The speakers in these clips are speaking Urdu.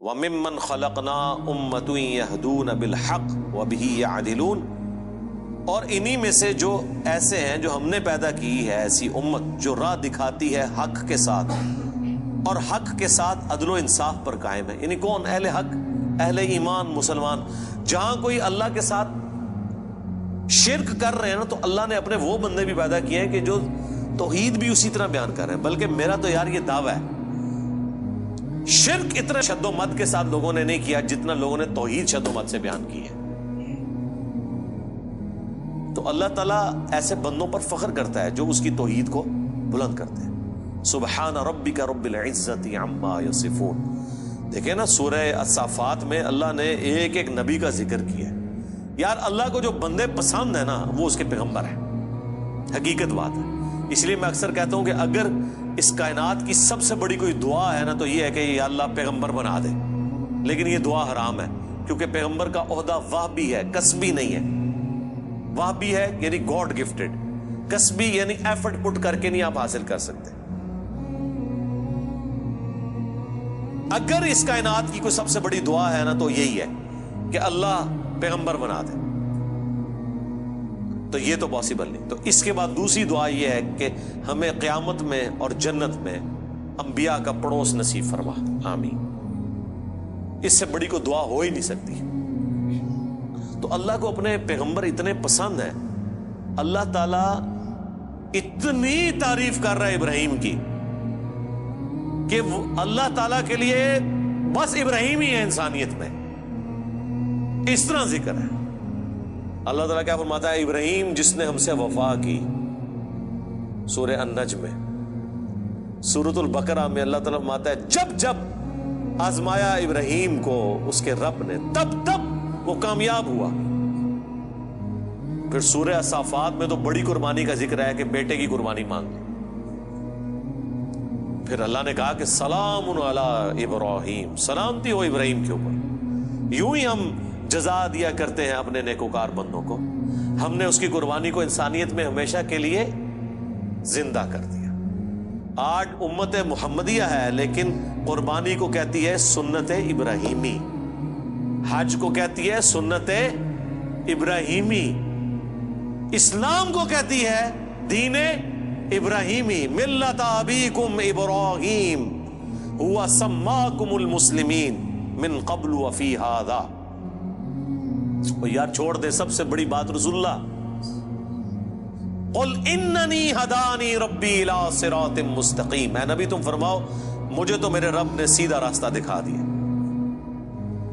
وَمِمَّنْ خَلَقْنَا أُمَّةٌ يَهْدُونَ بِالْحَقِّ وَبِهِ يَعْدِلُونَ، اور انہی میں سے جو ایسے ہیں جو ہم نے پیدا کی ہے ایسی امت جو راہ دکھاتی ہے حق کے ساتھ اور حق کے ساتھ عدل و انصاف پر قائم ہے. یعنی کون؟ اہل حق، اہل ایمان، مسلمان. جہاں کوئی اللہ کے ساتھ شرک کر رہے ہیں نا، تو اللہ نے اپنے وہ بندے بھی پیدا کیے ہیں کہ جو توحید بھی اسی طرح بیان کر رہے ہیں. بلکہ میرا تو یار یہ دعویٰ ہے، شرک اتنا شد و مد کے ساتھ لوگوں نے نہیں کیا جتنا لوگوں نے توحید شد و مد سے بیان کی ہے. تو اللہ تعالیٰ ایسے بندوں پر فخر کرتا ہے جو اس کی توحید کو بلند کرتے ہیں. سبحان ربک رب العزت عما یصفون. دیکھیں نا سورہ الصافات میں اللہ نے ایک ایک نبی کا ذکر کیا ہے. یار اللہ کو جو بندے پسند ہیں نا وہ اس کے پیغمبر ہیں. حقیقت بات ہے. اس لیے میں اکثر کہتا ہوں کہ اگر اس کائنات کی سب سے بڑی کوئی دعا ہے نا تو یہ ہے کہ یا اللہ پیغمبر بنا دے. لیکن یہ دعا حرام ہے، کیونکہ پیغمبر کا عہدہ وہبی ہے، کسبی نہیں ہے. وہبی ہے یعنی گاڈ گفٹڈ، کسبی یعنی ایفرٹ پٹ کر کے نہیں آپ حاصل کر سکتے. اگر اس کائنات کی کوئی سب سے بڑی دعا ہے نا تو یہی ہے کہ اللہ پیغمبر بنا دے، تو یہ تو پاسبل نہیں. تو اس کے بعد دوسری دعا یہ ہے کہ ہمیں قیامت میں اور جنت میں انبیاء کا پڑوس نصیب فرما. آمین. اس سے بڑی کوئی دعا ہو ہی نہیں سکتی. تو اللہ کو اپنے پیغمبر اتنے پسند ہیں، اللہ تعالیٰ اتنی تعریف کر رہا ہے ابراہیم کی کہ اللہ تعالیٰ کے لیے بس ابراہیم ہی ہے انسانیت میں. اس طرح ذکر ہے. اللہ تعالیٰ کیا فرماتا ہے؟ ابراہیم جس نے ہم سے وفا کی، سورہ النجم میں. سورۃ البقرہ میں اللہ تعالیٰ فرماتا ہے جب جب آزمایا ابراہیم کو اس کے رب نے تب تب وہ کامیاب ہوا. پھر سورہ الصافات میں تو بڑی قربانی کا ذکر ہے کہ بیٹے کی قربانی مانگ. پھر اللہ نے کہا کہ سلام علی ابراہیم، سلامتی ہو ابراہیم کے اوپر. یوں ہی ہم جزا دیا کرتے ہیں اپنے نیکوکار بندوں کو. ہم نے اس کی قربانی کو انسانیت میں ہمیشہ کے لیے زندہ کر دیا. آج امت محمدیہ ہے لیکن قربانی کو کہتی ہے سنت ابراہیمی، حج کو کہتی ہے سنت ابراہیمی، اسلام کو کہتی ہے دین ابراہیمی. ملت ابیکم ابراہیم هو سماکم المسلمین من قبل وفی ھذا. یار چھوڑ دے سب سے بڑی بات رسول اللہ. قل اننی ہدانی ربی الی صراط مستقیم. اے نبی تم فرماؤ مجھے تو میرے رب نے سیدھا راستہ دکھا دیا.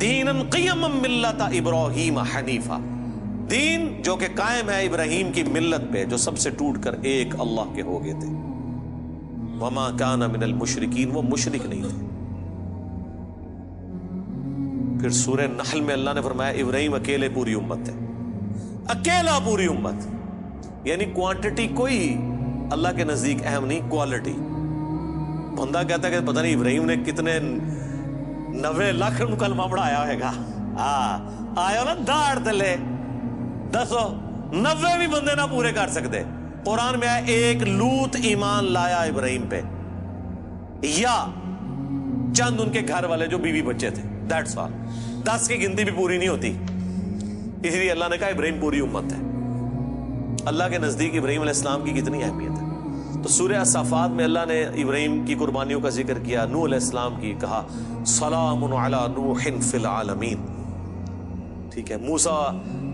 دینا قیما ملت ابراہیم حنیفا، دین جو کہ قائم ہے ابراہیم کی ملت پہ جو سب سے ٹوٹ کر ایک اللہ کے ہو گئے تھے. وما کان من المشرکین، وہ مشرک نہیں تھے. پھر سورہ نحل میں اللہ نے فرمایا ابراہیم اکیلے پوری امت ہے، اکیلا پوری امت. یعنی کوانٹٹی کوئی اللہ کے نزدیک اہم نہیں، کوالٹی. بندہ کہتا ہے کہ پتہ نہیں ابراہیم نے کتنے 90 لاکھ کلمہ پڑھایا ہوئے گا. آیا نا داڑ تلے دسو 90 بھی بندے نہ پورے کر سکتے. قرآن میں آیا ایک لوط ایمان لایا ابراہیم پہ، یا چند ان کے گھر والے جو بیوی بچے تھے، دیٹس آل. 10 کی گنتی بھی پوری نہیں ہوتی. اس لیے اللہ نے کہا ابراہیم پوری امت ہے. اللہ کے نزدیک ابراہیم علیہ السلام کی کتنی اہمیت ہے. تو سورہ الصافات میں اللہ نے ابراہیم کی قربانیوں کا ذکر کیا، نوح علیہ السلام کی کہا سلام علی نوح فی العالمین. ٹھیک ہے. موسیٰ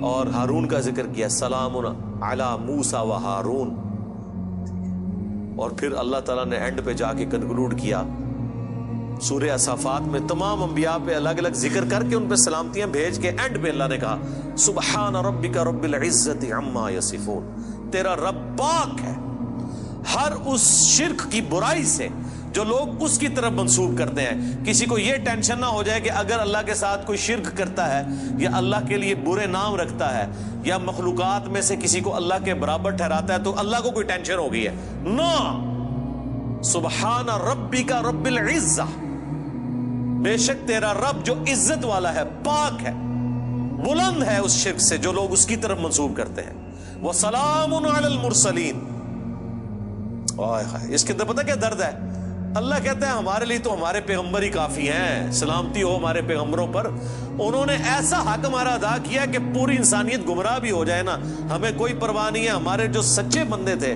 اور ہارون کا ذکر کیا، سلام علی موسیٰ و ہارون. اور پھر اللہ تعالیٰ نے اینڈ پہ جا کے کنکلوڈ کیا سورہ الصافات میں تمام انبیاء پہ الگ الگ ذکر کر کے ان پہ سلامتیاں بھیج کے اینڈ پہ اللہ نے کہا سبحان ربک رب العزت عما یصفون. تیرا رب پاک ہے ہر اس شرک کی برائی سے جو لوگ اس کی طرف منسوب کرتے ہیں. کسی کو یہ ٹینشن نہ ہو جائے کہ اگر اللہ کے ساتھ کوئی شرک کرتا ہے یا اللہ کے لیے برے نام رکھتا ہے یا مخلوقات میں سے کسی کو اللہ کے برابر ٹھہراتا ہے تو اللہ کو کوئی ٹینشن ہو گئی ہے. نو، سبحان ربک رب العزہ، بے شک تیرا رب جو عزت والا ہے، پاک ہے، بلند ہے اس شرک سے جو لوگ اس کی طرف منسوب کرتے ہیں. وَسَلَامٌ عَلَى الْمُرْسَلِينَ. اس کے اندر پتہ کیا درد ہے؟ اللہ کہتا ہے ہمارے لیے تو ہمارے پیغمبر ہی کافی ہیں، سلامتی ہو ہمارے پیغمبروں پر، انہوں نے ایسا حق ہمارا ادا کیا کہ پوری انسانیت گمراہ بھی ہو جائے نا ہمیں کوئی پرواہ نہیں ہے۔ ہمارے جو سچے بندے تھے،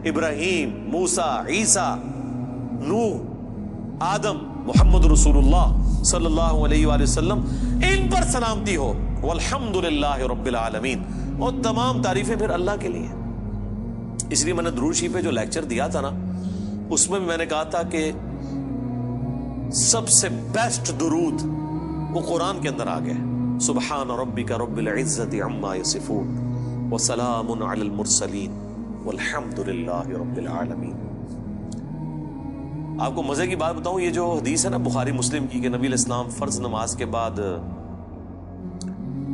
ابراہیم، موسیٰ، عیسیٰ، نوح، آدم، محمد رسول اللہ صلی اللہ علیہ وآلہ وسلم، ان پر سلامتی ہو، والحمد للہ رب العالمین، اور تمام تعریفیں پھر اللہ کے لیے۔ اس لیے میں نے درود شریف پہ جو لیکچر دیا تھا نا، اس میں بھی میں نے کہا تھا کہ سب سے بیسٹ درود وہ قرآن کے اندر آ گیا، سبحان ربک رب العزت عما یصفون وسلام علی المرسلین والحمد للہ رب العالمین۔ آپ کو مزے کی بات بتاؤں، یہ جو حدیث ہے نا بخاری مسلم کی، کہ نبی علیہ السلام فرض نماز کے بعد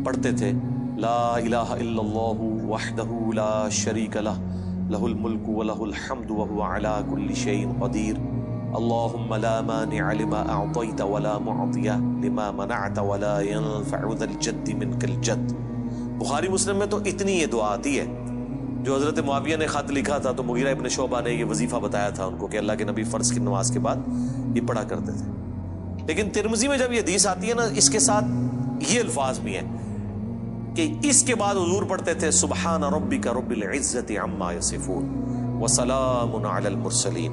پڑھتے تھے لا الہ الا اللہ وحدہ لا شریک لہ لہ الملک ولہ الحمد وہو علی کل شیء قدیر اللہم لا مانع لما اعطیت ولا معطی لما منعت ولا ينفع ذا الجد منک الجد۔ بخاری مسلم میں تو اتنی یہ دعا آتی ہے۔ جو حضرت معاویہ نے خط لکھا تھا تو مغیرہ ابن شعبہ نے یہ وظیفہ بتایا تھا ان کو کہ اللہ کے نبی فرض کی نماز کے بعد یہ پڑھا کرتے تھے۔ لیکن ترمذی میں جب یہ حدیث آتی ہے نا، اس کے ساتھ یہ الفاظ بھی ہیں کہ اس کے بعد حضور پڑھتے تھے سبحان ربک رب العزت عما یصفون وسلام علی المرسلین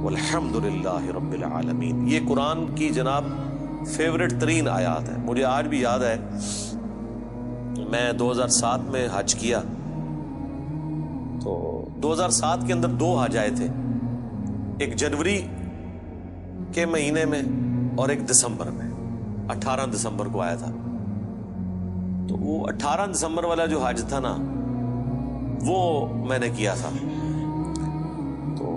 والحمد للہ رب العالمین۔ یہ قرآن کی جناب فیورٹ ترین آیات ہے۔ مجھے آج بھی یاد ہے، میں 2007 میں حج کیا تو 2007 کے اندر 2 حج آئے تھے، ایک جنوری کے مہینے میں اور ایک دسمبر میں، 18 دسمبر کو آیا تھا۔ تو وہ 18 دسمبر والا جو حج تھا نا، وہ میں نے کیا تھا۔ تو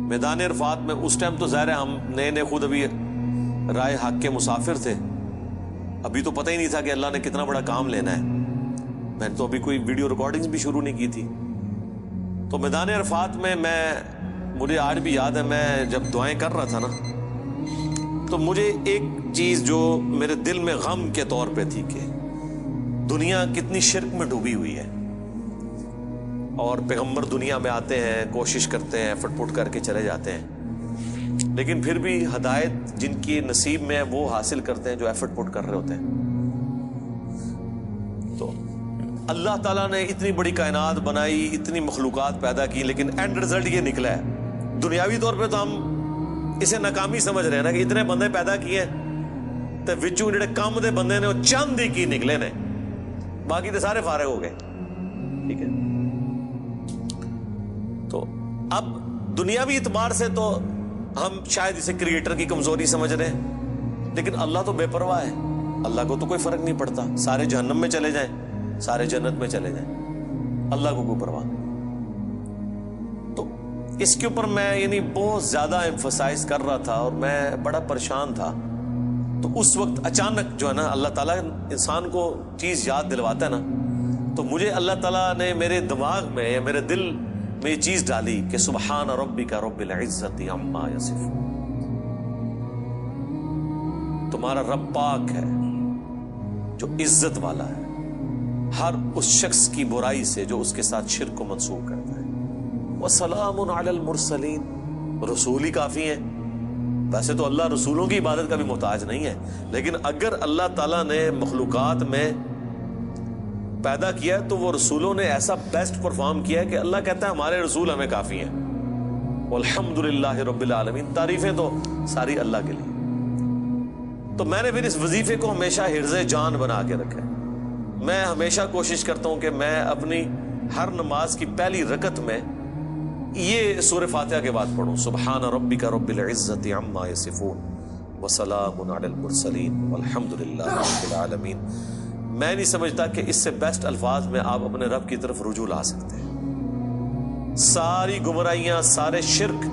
میدان عرفات میں اس ٹائم تو ظاہر ہے ہم نئے خود ابھی رائے حق کے مسافر تھے، ابھی تو پتہ ہی نہیں تھا کہ اللہ نے کتنا بڑا کام لینا ہے۔ میں نے تو ابھی کوئی ویڈیو ریکارڈنگز بھی شروع نہیں کی تھی۔ تو میدان عرفات میں مجھے آج بھی یاد ہے، میں جب دعائیں کر رہا تھا نا، تو مجھے ایک چیز جو میرے دل میں غم کے طور پہ تھی کہ دنیا کتنی شرک میں ڈوبی ہوئی ہے، اور پیغمبر دنیا میں آتے ہیں، کوشش کرتے ہیں، فٹ پٹ کر کے چلے جاتے ہیں، لیکن پھر بھی ہدایت جن کی نصیب میں ہے وہ حاصل کرتے ہیں جو ایفرٹ پٹ کر رہے ہوتے ہیں۔ تو اللہ تعالیٰ نے اتنی بڑی کائنات بنائی، اتنی مخلوقات پیدا کی، لیکن اینڈ رزلٹ یہ نکلا ہے۔ دنیاوی طور پہ تو ہم اسے ناکامی سمجھ رہے ہیں نا، کہ اتنے بندے پیدا کیے تو وچوں جڑے کام دے بندے نے وہ چند ہی کی نکلے نے، باقی تو سارے فارغ ہو گئے۔ ٹھیک ہے، تو اب دنیاوی اعتبار سے تو ہم شاید اسے کریٹر کی کمزوری سمجھ رہے ہیں، لیکن اللہ تو بے پرواہ ہے، اللہ کو تو کوئی فرق نہیں پڑتا، سارے جہنم میں چلے جائیں، سارے جنت میں چلے جائیں، اللہ کو کوئی پرواہ نہیں۔ تو اس کے اوپر میں بہت زیادہ ایمفسائز کر رہا تھا اور میں بڑا پریشان تھا۔ تو اس وقت اچانک جو ہے نا اللہ تعالیٰ انسان کو چیز یاد دلواتا ہے نا، تو مجھے اللہ تعالیٰ نے میرے دماغ میں یا میرے دل میں یہ چیز ڈالی کہ سبحان ربک رب العزت عما یصفون، تمہارا رب پاک ہے جو عزت والا ہے ہر اس شخص کی برائی سے جو اس کے ساتھ شرک کو منسوب کرتا ہے۔ وسلام علی المرسلین، رسول ہی کافی ہیں۔ ویسے تو اللہ رسولوں کی عبادت کا بھی محتاج نہیں ہے، لیکن اگر اللہ تعالیٰ نے مخلوقات میں پیدا کیا تو وہ رسولوں نے ایسا بیسٹ پرفارم کیا ہے کہ اللہ کہتا ہے ہمارے رسول ہمیں کافی ہیں۔ والحمد للہ رب العالمین، تعریفیں تو ساری اللہ کے لیے۔ تو میں نے پھر اس وظیفے کو ہمیشہ حرز جان بنا کے رکھا ہے۔ میں ہمیشہ کوشش کرتا ہوں کہ میں اپنی ہر نماز کی پہلی رکعت میں یہ سورہ فاتحہ کے بعد پڑھوں، سبحان ربک رب العزت عما یصفون وسلام علی المرسلین والحمد للہ رب العالمین۔ میں نہیں سمجھتا کہ اس سے بیسٹ الفاظ میں آپ اپنے رب کی طرف رجوع لا سکتے ہیں۔ ساری گمراہیاں، سارے شرک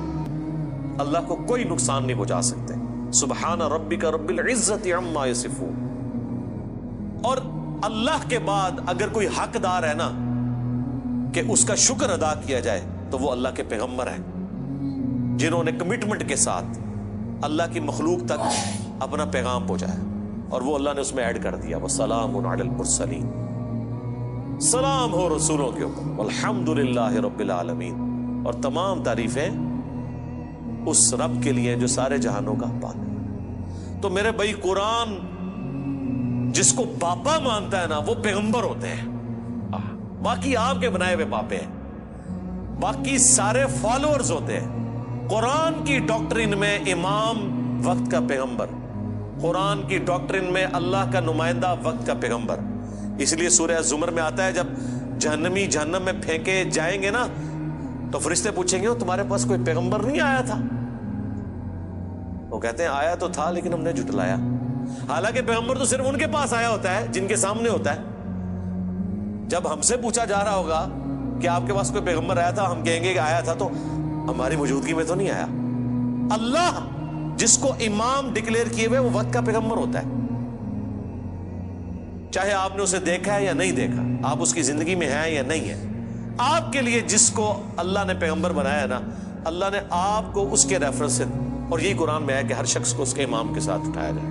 اللہ کو کوئی نقصان نہیں پہنچا سکتے۔ سبحان ربک رب العزت عما یصفون۔ اور اللہ کے بعد اگر کوئی حقدار ہے نا کہ اس کا شکر ادا کیا جائے تو وہ اللہ کے پیغمبر ہیں، جنہوں نے کمٹمنٹ کے ساتھ اللہ کی مخلوق تک اپنا پیغام پہنچایا، اور وہ اللہ نے اس میں ایڈ کر دیا وسلام علی المرسلین، سلام ہو رسولوں کے اوپر، والحمد للہ رب العالمین، اور تمام تعریفیں اس رب کے لیے جو سارے جہانوں کا پالک۔ تو میرے بھائی قرآن جس کو باپا مانتا ہے نا وہ پیغمبر ہوتے ہیں، باقی آپ کے بنائے ہوئے پاپے ہیں، باقی سارے فالوورز ہوتے ہیں۔ قرآن کی ڈاکٹرین میں امام وقت کا پیغمبر، قرآن کی ڈاکٹرین میں اللہ کا نمائندہ وقت کا پیغمبر۔ اس لیے سورہ زمر میں آتا ہے جب جہنمی جہنم میں پھینکے جائیں گے نا تو فرشتے پوچھیں گے تمہارے پاس کوئی پیغمبر نہیں آیا تھا؟ وہ کہتے ہیں آیا تو تھا لیکن ہم نے جھٹلایا۔ حالانکہ پیغمبر تو صرف ان کے پاس آیا ہوتا ہے جن کے سامنے ہوتا ہے۔ جب ہم سے پوچھا جا رہا ہوگا کہ آپ کے پاس کوئی پیغمبر آیا تھا، ہم کہیں گے کہ آیا تھا تو ہماری موجودگی میں تو نہیں آیا۔ اللہ جس کو امام ڈکلیئر کیے ہوئے وہ وقت کا پیغمبر ہوتا ہے، چاہے آپ نے اسے دیکھا ہے یا نہیں دیکھا، آپ اس کی زندگی میں ہیں یا نہیں ہے۔ آپ کے لیے جس کو اللہ نے پیغمبر بنایا نا، اللہ نے آپ کو اس کے ریفرنس سے، اور یہی قرآن میں ہے کہ ہر شخص کو اس کے امام کے ساتھ اٹھایا جائے۔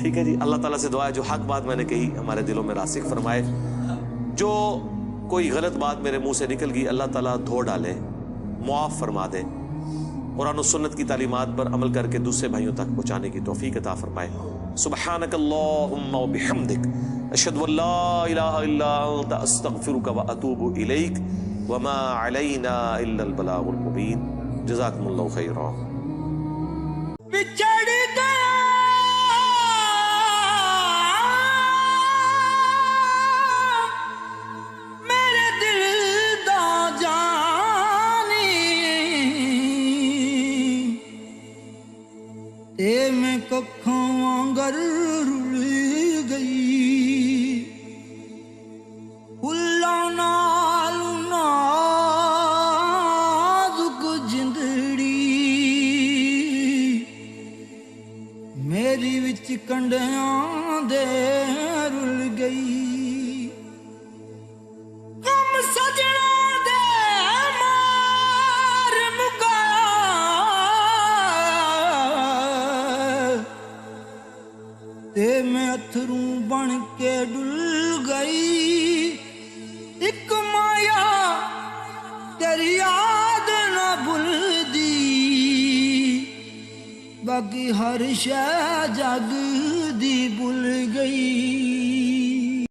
ٹھیک ہے جی، اللہ تعالیٰ سے دعا ہے جو حق بات میں نے کہی ہمارے دلوں میں راسخ فرمائے، جو کوئی غلط بات میرے منہ سے نکل گئی اللہ تعالیٰ دھو ڈالے، معاف فرما دے، قرآن و سنت کی تعلیمات پر عمل کر کے دوسرے بھائیوں تک پہنچانے کی توفیق عطا فرمائے۔ سبحانک اللہم و بحمدک، اشہد ان لا الہ الا انت، استغفرک و اتوب الیک، وما علینا الا البلاغ المبین۔ جزاکم اللہ خیرا۔ بچھڑ گیا میرے دل دا جانی، تے میں ککھاں وانگر رل گئی، پھلاں نال نازک جندڑی میری وچ کنڈیاں دے رل گئی، غم سجنا دے مار مکا، تے میں اتھروں بن کے ڈل گئی، ایک مایا تیری یاد نہ بھلدی، باقی ہر شے جگ دی بھول گئی۔